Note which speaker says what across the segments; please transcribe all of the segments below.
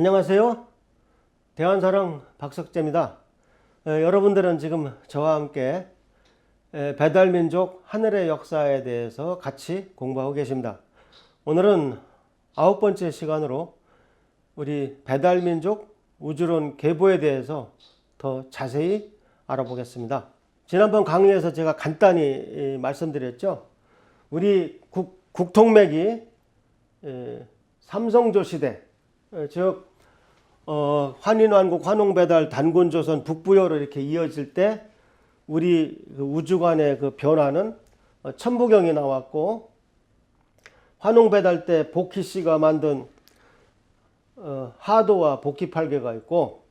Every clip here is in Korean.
Speaker 1: 안녕하세요. 대한사랑 박석재입니다. 여러분들은 지금 저와 함께 배달민족 하늘의 역사에 대해서 같이 공부하고 계십니다. 오늘은 9번째 시간으로 우리 배달민족 우주론 계보에 대해서 더 자세히 알아보겠습니다. 지난번 강의에서 제가 간단히 말씀드렸죠. 우리 국통맥이 삼성조 시대, 즉 환인왕국, 환웅배달, 단군조선, 북부여로 이렇게 이어질 때 우리 우주관의 그 변화는 천부경이 나왔고, 환웅배달 때 복희씨가 만든 하도와 복희팔계가 있고,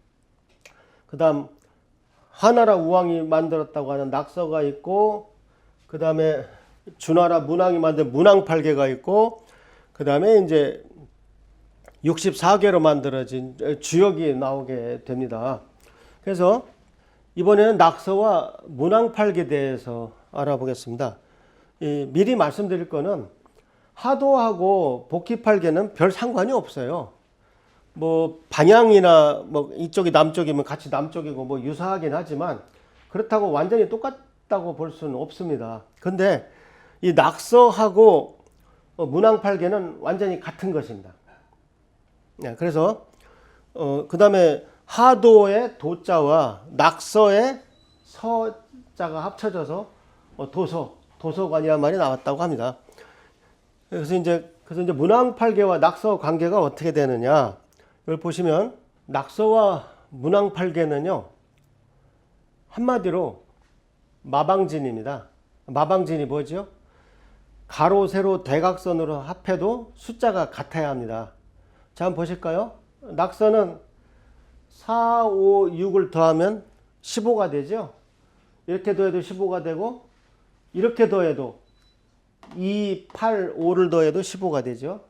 Speaker 1: 그 다음 하나라 우왕이 만들었다고 하는 낙서가 있고, 그 다음에 주나라 문왕이 만든 문왕팔계가 있고, 그 다음에 이제 64개로 만들어진 주역이 나오게 됩니다. 그래서 이번에는 낙서와 문왕팔계에 대해서 알아보겠습니다. 미리 말씀드릴 거는 하도하고 복희팔계는 별 상관이 없어요. 뭐 방향이나 뭐 이쪽이 남쪽이면 같이 남쪽이고 뭐 유사하긴 하지만 그렇다고 완전히 똑같다고 볼 수는 없습니다. 근데 이 낙서하고 문왕팔계는 완전히 같은 것입니다. 그래서 그 다음에 하도의 도자와 낙서의 서자가 합쳐져서 도서관이란 말이 나왔다고 합니다. 그래서 이제 문왕팔계와 낙서 관계가 어떻게 되느냐, 이걸 보시면 낙서와 문왕팔계는요, 한마디로 마방진입니다. 마방진이 뭐죠? 가로, 세로, 대각선으로 합해도 숫자가 같아야 합니다. 자, 한번 보실까요? 낙서는 4, 5, 6을 더하면 15가 되죠. 이렇게 더해도 15가 되고, 이렇게 더해도 2, 8, 5를 더해도 15가 되죠.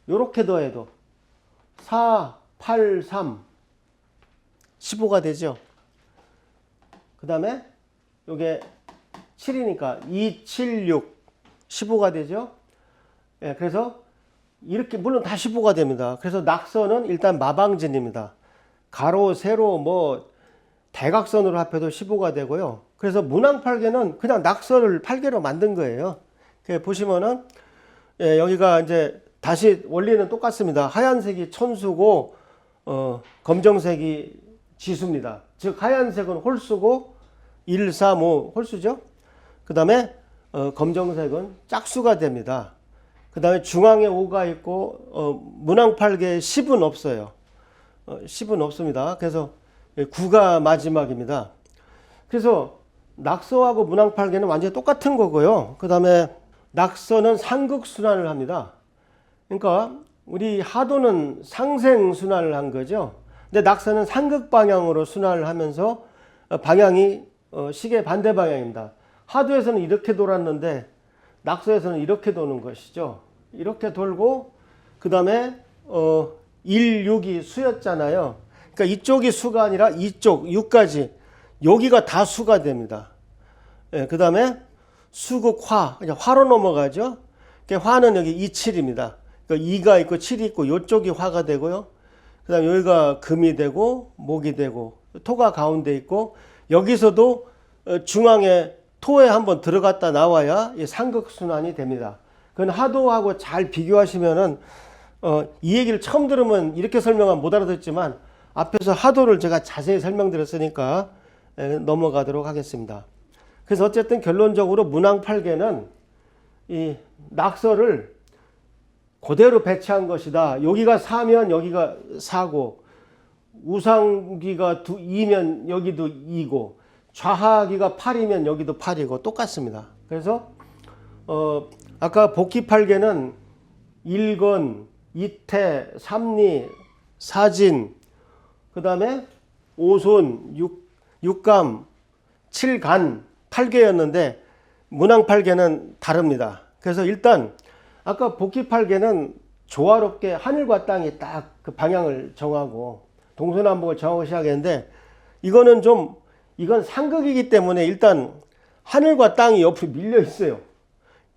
Speaker 1: 이렇게 더해도 4, 8, 3, 15가 되죠. 그 다음에 이게 7이니까 2, 7, 6, 15가 되죠. 그래서 이렇게 물론 다 15가 됩니다. 그래서 낙서는 일단 마방진입니다. 가로, 세로, 뭐 대각선으로 합해도 15가 되고요. 그래서 문왕팔계는 그냥 낙서를 8개로 만든 거예요. 보시면은 여기가 이제 다시 원리는 똑같습니다. 하얀색이 천수고 검정색이 지수입니다. 즉 하얀색은 홀수고 1, 3, 5 홀수죠. 그 다음에 검정색은 짝수가 됩니다. 그 다음에 중앙에 5가 있고 문왕팔계에 10은 없어요. 10은 없습니다. 그래서 9가 마지막입니다. 그래서 낙서하고 문왕팔계는 완전히 똑같은 거고요. 그 다음에 낙서는 상극순환을 합니다. 그러니까 우리 하도는 상생순환을 한 거죠. 근데 낙서는 상극방향으로 순환을 하면서 방향이 시계 반대 방향입니다. 하도에서는 이렇게 돌았는데 낙서에서는 이렇게 도는 것이죠. 이렇게 돌고 그 다음에 1, 6이 수였잖아요. 그러니까 이쪽이 수가 아니라 이쪽 6까지 여기가 다 수가 됩니다. 그 다음에 수극 화, 화로 넘어가죠. 그러니까 화는 여기 2, 7입니다. 그러니까 2가 있고 7이 있고 이쪽이 화가 되고요. 그 다음에 여기가 금이 되고 목이 되고 토가 가운데 있고, 여기서도 중앙에 토에 한번 들어갔다 나와야 상극순환이 됩니다. 그건 하도하고 잘 비교하시면은 이 얘기를 처음 들으면 이렇게 설명하면 못 알아듣지만 앞에서 하도를 제가 자세히 설명드렸으니까 넘어가도록 하겠습니다. 그래서 어쨌든 결론적으로 문왕팔계는 이 낙서를 그대로 배치한 것이다. 여기가 4면 여기가 4고, 우상기가 2면 여기도 2고, 좌하기가 8이면 여기도 8이고 똑같습니다. 그래서 아까 복희팔계는 일건, 이태, 삼리, 사진, 그 다음에 오손, 육감, 칠간, 8개였는데 문왕팔계는 다릅니다. 그래서 일단 아까 복희팔계는 조화롭게 하늘과 땅이 딱 그 방향을 정하고 동서남북을 정하고 시작했는데, 이건 상극이기 때문에 일단 하늘과 땅이 옆으로 밀려 있어요.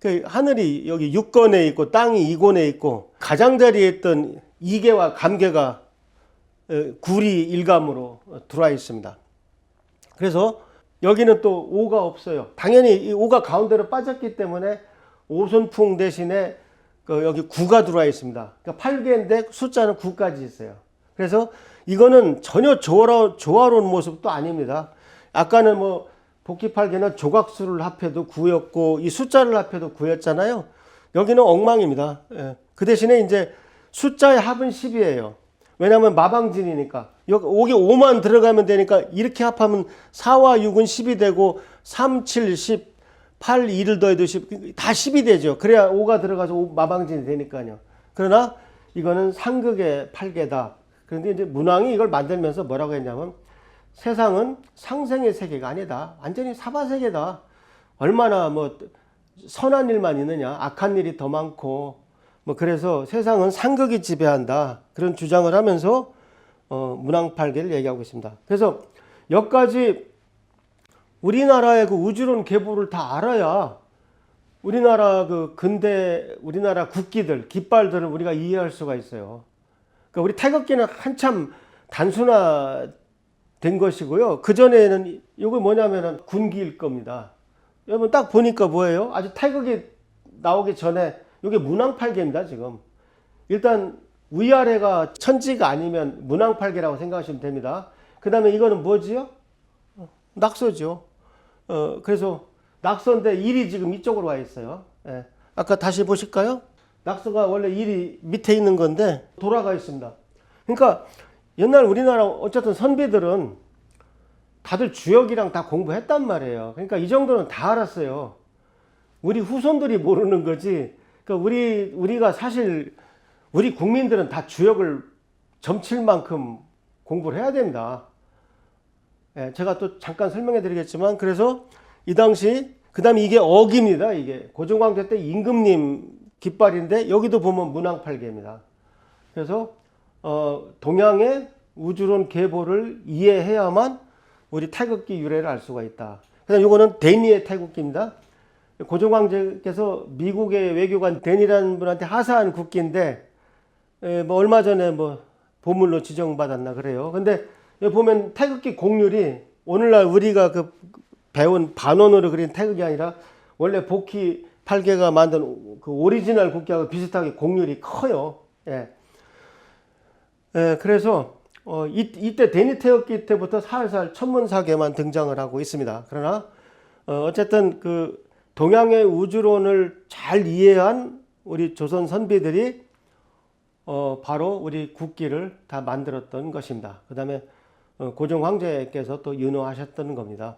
Speaker 1: 그 하늘이 여기 6권에 있고 땅이 2권에 있고 가장자리에 있던 이계와 감계가 구리 일감으로 들어와 있습니다. 그래서 여기는 또 오가 없어요. 당연히 이 오가 가운데로 빠졌기 때문에 오손풍 대신에 여기 구가 들어와 있습니다. 그러니까 8개인데 숫자는 9까지 있어요. 그래서 이거는 전혀 조화로운 모습도 아닙니다. 아까는 뭐 복귀 8개는 조각수를 합해도 9였고 이 숫자를 합해도 9였잖아요. 여기는 엉망입니다. 예. 그 대신에 이제 숫자의 합은 10이에요. 왜냐하면 마방진이니까. 여기 5만 들어가면 되니까 이렇게 합하면 4와 6은 10이 되고 3, 7, 10, 8, 2를 더해도 10, 다 10이 되죠. 그래야 5가 들어가서 마방진이 되니까요. 그러나 이거는 상극의 8개다. 그런데 이제 문왕이 이걸 만들면서 뭐라고 했냐면 세상은 상생의 세계가 아니다. 완전히 사바세계다. 얼마나 뭐 선한 일만 있느냐. 악한 일이 더 많고 뭐 그래서 세상은 상극이 지배한다. 그런 주장을 하면서 문왕팔계를 얘기하고 있습니다. 그래서 여기까지 우리나라의 그 우주론 계보를 다 알아야 우리나라 그 근대 우리나라 국기들, 깃발들을 우리가 이해할 수가 있어요. 그러니까 우리 태극기는 한참 단순화된 것이고요. 그전에는 이거 뭐냐면은 군기일 겁니다. 여러분 딱 보니까 뭐예요? 아주 태극이 나오기 전에 이게 문왕팔계입니다, 지금. 일단 위아래가 천지가 아니면 문왕팔계라고 생각하시면 됩니다. 그 다음에 이거는 뭐지요? 낙서죠. 그래서 낙서인데 일이 지금 이쪽으로 와 있어요. 예. 아까 다시 보실까요? 낙서가 원래 일이 밑에 있는 건데 돌아가 있습니다. 그러니까 옛날 우리나라 어쨌든 선비들은 다들 주역이랑 다 공부했단 말이에요. 그러니까 이 정도는 다 알았어요. 우리 후손들이 모르는 거지. 그러니까 우리가 사실 우리 국민들은 다 주역을 점칠 만큼 공부를 해야 됩니다. 예, 제가 또 잠깐 설명해 드리겠지만 그래서 이 당시 그 다음에 이게 어기입니다. 이게 고종황제 때 임금님 깃발인데 여기도 보면 문왕팔계입니다. 그래서 동양의 우주론 계보를 이해해야만 우리 태극기 유래를 알 수가 있다. 그다음 이거는 데니의 태극기입니다. 고종황제께서 미국의 외교관 데니라는 분한테 하사한 국기인데 뭐 얼마 전에 뭐 보물로 지정받았나 그래요. 근데 여기 보면 태극기 곡률이 오늘날 우리가 그 배운 반원으로 그린 태극이 아니라 원래 복희 8개가 만든 그 오리지널 국기하고 비슷하게 곡률이 커요. 예. 그래서 이때 데니 태극기 때부터 살살 천문사계만 등장을 하고 있습니다. 그러나 어쨌든 그 동양의 우주론을 잘 이해한 우리 조선 선비들이 바로 우리 국기를 다 만들었던 것입니다. 그 다음에 고종 황제께서 또 윤호하셨던 겁니다.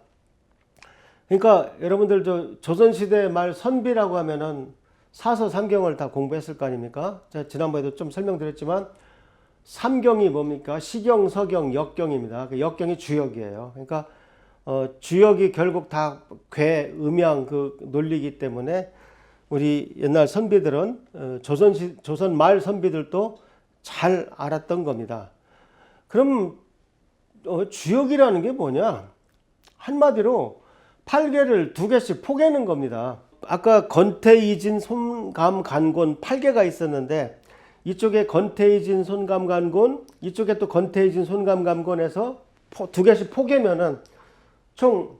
Speaker 1: 그러니까 여러분들 조선시대 말 선비라고 하면은 사서 삼경을 다 공부했을 거 아닙니까? 제가 지난번에도 좀 설명드렸지만 삼경이 뭡니까? 시경, 서경, 역경입니다. 그 역경이 주역이에요. 그러니까 주역이 결국 다 괴, 음양 그 논리이기 때문에 우리 옛날 선비들은 조선 말 선비들도 잘 알았던 겁니다. 그럼 주역이라는 게 뭐냐? 한마디로 8개를 2개씩 포개는 겁니다. 아까 건태이진, 손감, 간곤 8개가 있었는데 이쪽에 건태이진, 손감, 간곤, 이쪽에 또 건태이진, 손감, 간곤에서 2개씩 포개면은 총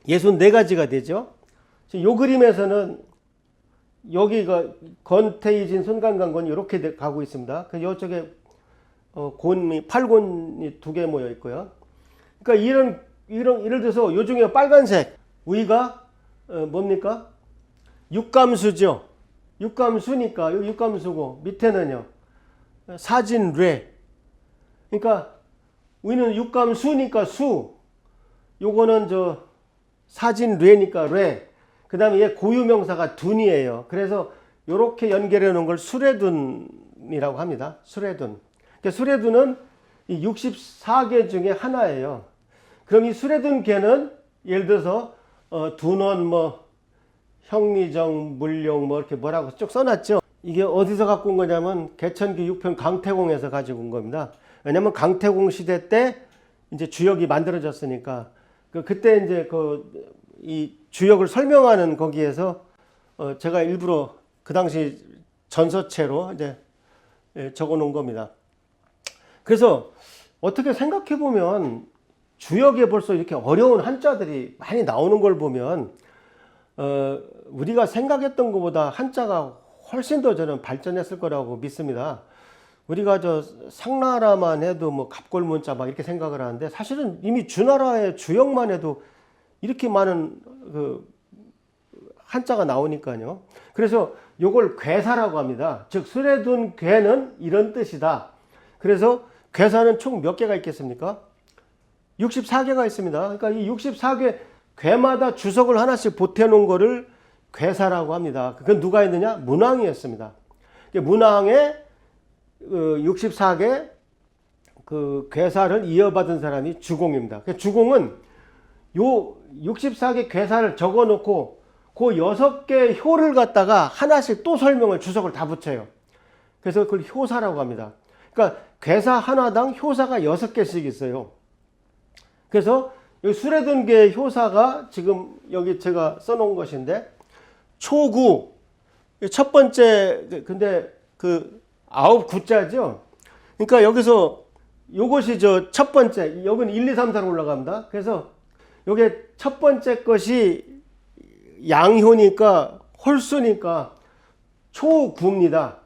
Speaker 1: 64가지가 되죠. 이 그림에서는 여기가 건태이진, 손감, 간곤이 이렇게 가고 있습니다. 그 이쪽에 곤이 8곤이 2개 모여 있고요. 그러니까 예를 들어서 요 중에 빨간색 위가 뭡니까? 육감수죠. 육감수니까 요 육감수고 밑에는요 사진뢰. 그러니까 위는 육감수니까 수, 요거는 사진뢰니까 뢰. 그 다음에 얘 고유명사가 둔이에요. 그래서 요렇게 연결해 놓은 걸 수레둔이라고 합니다. 수레둔. 그러니까 수레둔은 이 64개 중에 하나예요. 그럼 이 수레둔 개는 예를 들어서 둔원 뭐 형리정 물용 뭐 이렇게 뭐라고 쭉 써놨죠. 이게 어디서 갖고 온 거냐면 개천기 6편 강태공에서 가지고 온 겁니다. 왜냐면 강태공 시대 때 이제 주역이 만들어졌으니까 그때 이제 이 주역을 설명하는 거기에서 제가 일부러 그 당시 전서체로 이제 적어 놓은 겁니다. 그래서 어떻게 생각해 보면 주역에 벌써 이렇게 어려운 한자들이 많이 나오는 걸 보면 우리가 생각했던 것보다 한자가 훨씬 더 저는 발전했을 거라고 믿습니다. 우리가 저 상나라만 해도 뭐 갑골문자 막 이렇게 생각을 하는데 사실은 이미 주나라의 주역만 해도 이렇게 많은 그 한자가 나오니까요. 그래서 요걸 괴사라고 합니다. 즉 술에 둔 괴는 이런 뜻이다. 그래서 괴사는 총 몇 개가 있겠습니까? 64개가 있습니다. 그러니까 이 64개 괴마다 주석을 하나씩 보태놓은 거를 괴사라고 합니다. 그건 누가 했느냐? 문왕이 했습니다. 문왕의 64개 그 괴사를 이어받은 사람이 주공입니다. 주공은 요 64개 괴사를 적어 놓고 그 6개 효를 갖다가 하나씩 또 설명을 주석을 다 붙여요. 그래서 그걸 효사라고 합니다. 그러니까 괴사 하나당 효사가 6개씩 있어요. 그래서 여기 술에 든 게 효사가 지금 여기 제가 써놓은 것인데 초구 첫 번째 근데 그 9구자죠. 그러니까 여기서 요것이 저 첫 번째 여기는 1, 2, 3, 4로 올라갑니다. 그래서 요게 첫 번째 것이 양효니까 홀수니까 초구입니다.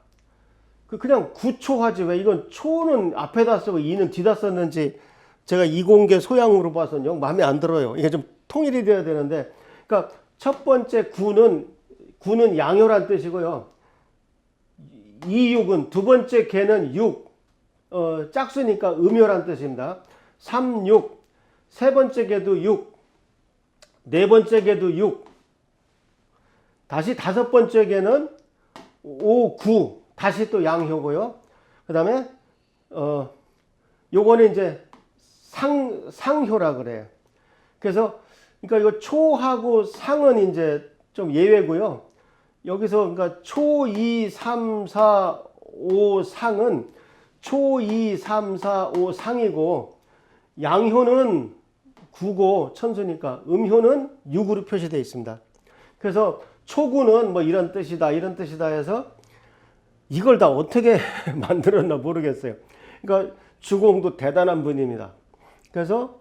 Speaker 1: 그냥 구초하지 왜 이건 초는 앞에다 쓰고 이는 뒤다 썼는지 제가 이공계 소양으로 봐서는 영 마음에 안 들어요. 이게 좀 통일이 돼야 되는데 그러니까 첫 번째 구는 양효란 뜻이고요. 이육은 두 번째 개는 육 짝수니까 음효란 뜻입니다. 3, 6 세 번째 개도 6 네 번째 개도 6 다시 다섯 번째 개는 5, 9 다시 또 양효고요. 그 다음에 요거는 이제 상효라 그래요. 그래서 그러니까 이거 초하고 상은 이제 좀 예외고요. 여기서 그러니까 초, 2, 3, 4, 5 상은 초, 2, 3, 4, 5 상이고 양효는 9고 천수니까 음효는 6으로 표시되어 있습니다. 그래서 초구는 뭐 이런 뜻이다 해서 이걸 다 어떻게 만들었나 모르겠어요. 그러니까 주공도 대단한 분입니다. 그래서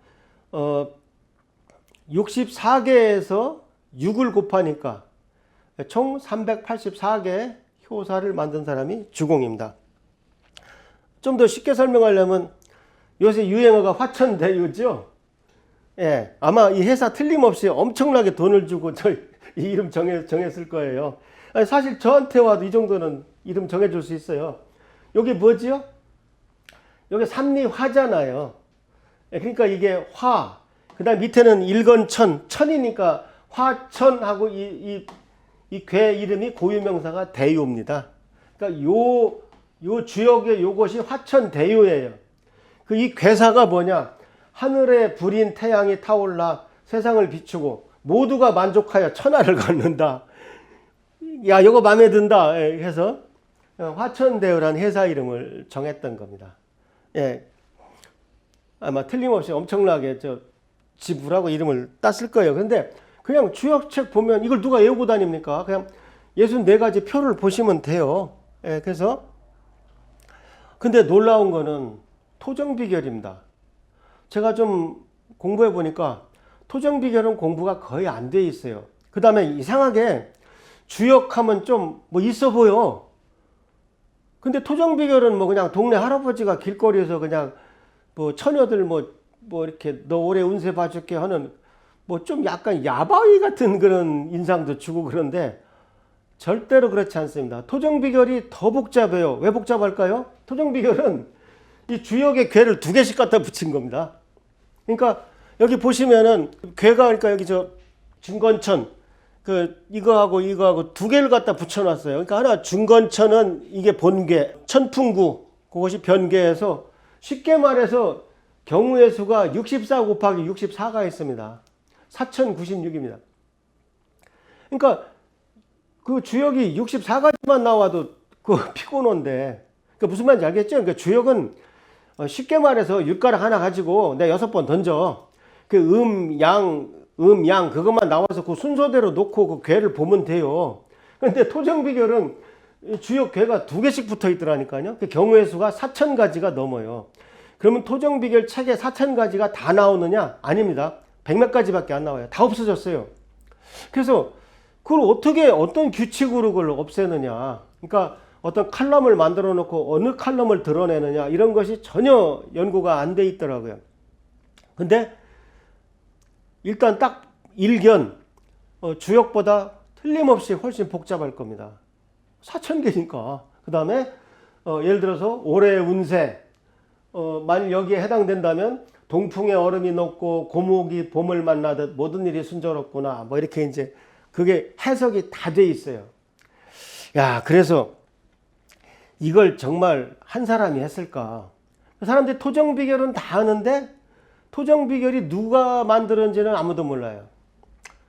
Speaker 1: 64개에서 6을 곱하니까 총 384개 효사를 만든 사람이 주공입니다. 좀 더 쉽게 설명하려면 요새 유행어가 화천대유죠. 예, 아마 이 회사 틀림없이 엄청나게 돈을 주고 이 이름 정했을 거예요. 아니, 사실 저한테 와도 이 정도는 이름 정해줄 수 있어요. 여기 뭐지요? 여기 삼리화잖아요. 예, 그러니까 이게 화, 그 다음 밑에는 일건천, 천이니까 화천하고 이 괴 이름이 고유명사가 대유입니다. 그러니까 요 주역의 요것이 화천대유예요. 그 이 괴사가 뭐냐? 하늘에 불인 태양이 타올라 세상을 비추고 모두가 만족하여 천하를 갖는다. 야, 이거 마음에 든다 해서 화천대유라는 회사 이름을 정했던 겁니다. 예, 아마 틀림없이 엄청나게 지불하고 이름을 땄을 거예요. 근데 그냥 주역책 보면 이걸 누가 외우고 다닙니까? 그냥 64가지 표를 보시면 돼요. 예, 그래서 근데 놀라운 거는 토정비결입니다. 제가 좀 공부해 보니까 토정비결은 공부가 거의 안 돼 있어요. 그 다음에 이상하게 주역하면 좀 뭐 있어 보여. 근데 토정비결은 뭐 그냥 동네 할아버지가 길거리에서 그냥 뭐 처녀들 뭐 이렇게 너 올해 운세 봐줄게 하는 뭐 좀 약간 야바위 같은 그런 인상도 주고 그런데 절대로 그렇지 않습니다. 토정비결이 더 복잡해요. 왜 복잡할까요? 토정비결은 이 주역의 괴를 2개씩 갖다 붙인 겁니다. 그러니까 여기 보시면은 괴가 그러니까 여기 중건천 이거하고 2개를 갖다 붙여놨어요. 그러니까 하나 중건천은 이게 본괴, 천풍구 그것이 변괴해서 쉽게 말해서 경우의 수가 64 곱하기 64가 있습니다. 4096입니다. 그러니까 그 주역이 64가지만 나와도 그 피곤한데 그러니까 무슨 말인지 알겠죠? 그러니까 주역은 쉽게 말해서 윷가락 하나 가지고 내가 6번 던져. 그 양 그것만 나와서 그 순서대로 놓고 그 괴를 보면 돼요. 근데 토정비결은 주역 괴가 2개씩 붙어 있더라니까요. 그 경우의 수가 4,000가지가 넘어요. 그러면 토정비결 책에 4,000가지가 다 나오느냐? 아닙니다. 100몇 가지밖에 안 나와요. 다 없어졌어요. 그래서 그걸 어떻게 어떤 규칙으로 그걸 없애느냐? 그러니까 어떤 칼럼을 만들어 놓고 어느 칼럼을 드러내느냐 이런 것이 전혀 연구가 안 돼 있더라고요. 근데 일단 딱 일견 주역보다 틀림없이 훨씬 복잡할 겁니다. 4,000개니까. 그 다음에 예를 들어서 올해의 운세 만일 여기에 해당된다면 동풍의 얼음이 녹고 고목이 봄을 만나듯 모든 일이 순조롭구나 뭐 이렇게 이제 그게 해석이 다 돼 있어요. 야, 그래서 이걸 정말 한 사람이 했을까? 사람들이 토정비결은 다 아는데 토정비결이 누가 만들었는지는 아무도 몰라요.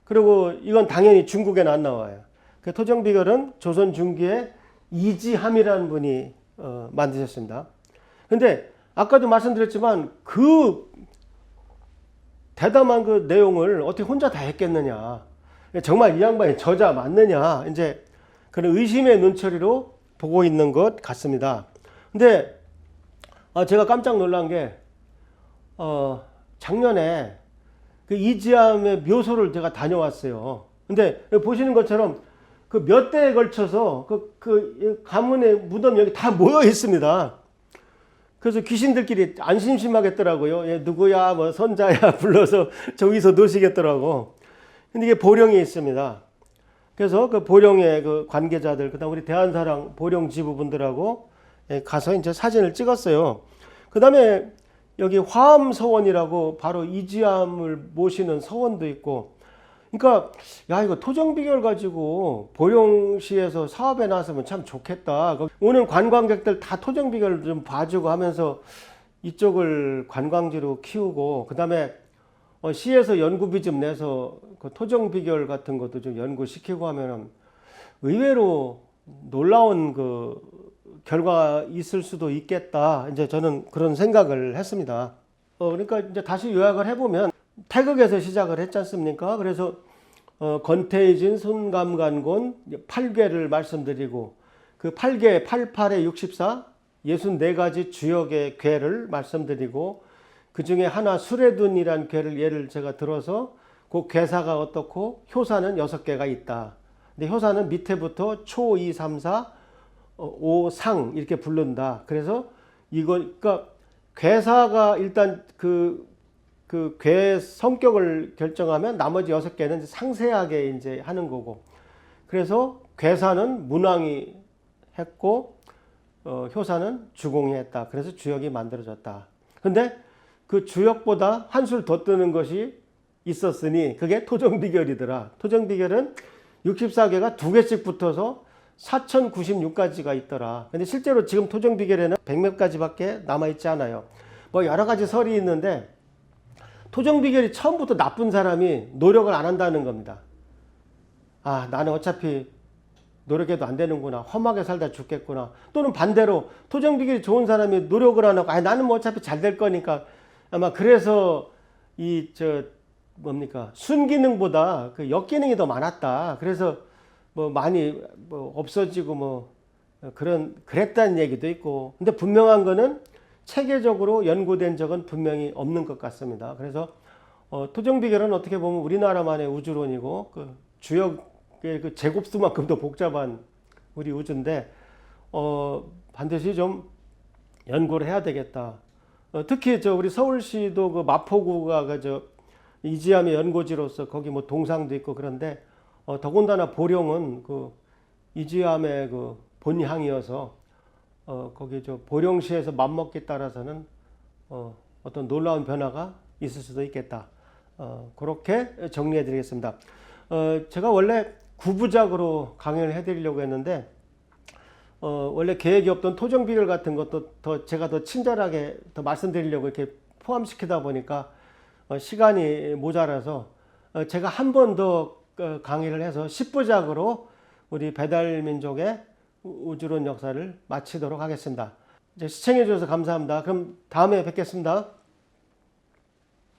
Speaker 1: 그리고 이건 당연히 중국에는 안 나와요. 그 토정비결은 조선 중기에 이지함이라는 분이 만드셨습니다. 근데 아까도 말씀드렸지만 그 대담한 그 내용을 어떻게 혼자 다 했겠느냐. 정말 이 양반이 저자 맞느냐. 이제 그런 의심의 눈초리로 보고 있는 것 같습니다. 근데 제가 깜짝 놀란 게 작년에 그 이지함의 묘소를 제가 다녀왔어요. 근데 보시는 것처럼 그 몇 대에 걸쳐서 그 가문의 무덤 여기 다 모여 있습니다. 그래서 귀신들끼리 안 심심하겠더라고요. 얘 누구야, 뭐 선자야 불러서 저기서 노시겠더라고. 근데 이게 보령에 있습니다. 그래서 그 보령의 그 관계자들, 그다음 우리 대한사랑 보령 지부분들하고 가서 이제 사진을 찍었어요. 그다음에 여기 화암서원이라고 바로 이지함을 모시는 서원도 있고. 그러니까 야, 이거 토정비결 가지고 보령시에서 사업에 나서면 참 좋겠다. 오는 관광객들 다 토정비결 좀 봐주고 하면서 이쪽을 관광지로 키우고, 그다음에 시에서 연구비 좀 내서 그 토정비결 같은 것도 좀 연구시키고 하면은 의외로 놀라운 그 결과가 있을 수도 있겠다. 이제 저는 그런 생각을 했습니다. 그러니까 이제 다시 요약을 해보면 태극에서 시작을 했지 않습니까? 그래서 건태이진 손감간곤 8괴를 말씀드리고 그 8괴 88에 64 64가지 주역의 괴를 말씀드리고 그 중에 하나 수레둔이란 괴를 예를 제가 들어서 그 괴사가 어떻고 효사는 6개가 있다. 근데 효사는 밑에부터 초, 2, 3, 4, 5, 상 이렇게 부른다. 그래서 이거 그러니까 괴사가 일단 그 괴 성격을 결정하면 나머지 6개는 상세하게 이제 하는 거고. 그래서 괴사는 문왕이 했고 효사는 주공이 했다. 그래서 주역이 만들어졌다. 근데 그 주역보다 한술 더 뜨는 것이 있었으니 그게 토정비결이더라. 토정비결은 64개가 2개씩 붙어서 4,096가지가 있더라. 근데 실제로 지금 토정비결에는 100몇 가지밖에 남아있지 않아요. 뭐 여러 가지 설이 있는데 토정비결이 처음부터 나쁜 사람이 노력을 안 한다는 겁니다. 아, 나는 어차피 노력해도 안 되는구나. 험하게 살다 죽겠구나. 또는 반대로 토정비결이 좋은 사람이 노력을 안 하고 나는 뭐 어차피 잘 될 거니까 아마 그래서 순기능보다 그 역기능이 더 많았다. 그래서 뭐 많이 뭐 없어지고 뭐 그랬다는 얘기도 있고. 근데 분명한 거는 체계적으로 연구된 적은 분명히 없는 것 같습니다. 그래서 토정비결은 어떻게 보면 우리나라만의 우주론이고 그 주역의 그 제곱수만큼도 복잡한 우리 우주인데 반드시 좀 연구를 해야 되겠다. 특히 우리 서울시도 그 마포구가 이지함의 연고지로서 거기 뭐 동상도 있고 그런데 더군다나 보령은 그 이지함의 그 본향이어서 거기 보령시에서 맘먹기 따라서는 어떤 놀라운 변화가 있을 수도 있겠다. 그렇게 정리해 드리겠습니다. 제가 원래 9부작으로 강연을 해드리려고 했는데 원래 계획이 없던 토정비결 같은 것도 제가 더 친절하게 더 말씀드리려고 이렇게 포함시키다 보니까 시간이 모자라서 제가 한 번 더 강의를 해서 10부작으로 우리 배달민족의 우주론 역사를 마치도록 하겠습니다. 시청해 주셔서 감사합니다. 그럼 다음에 뵙겠습니다.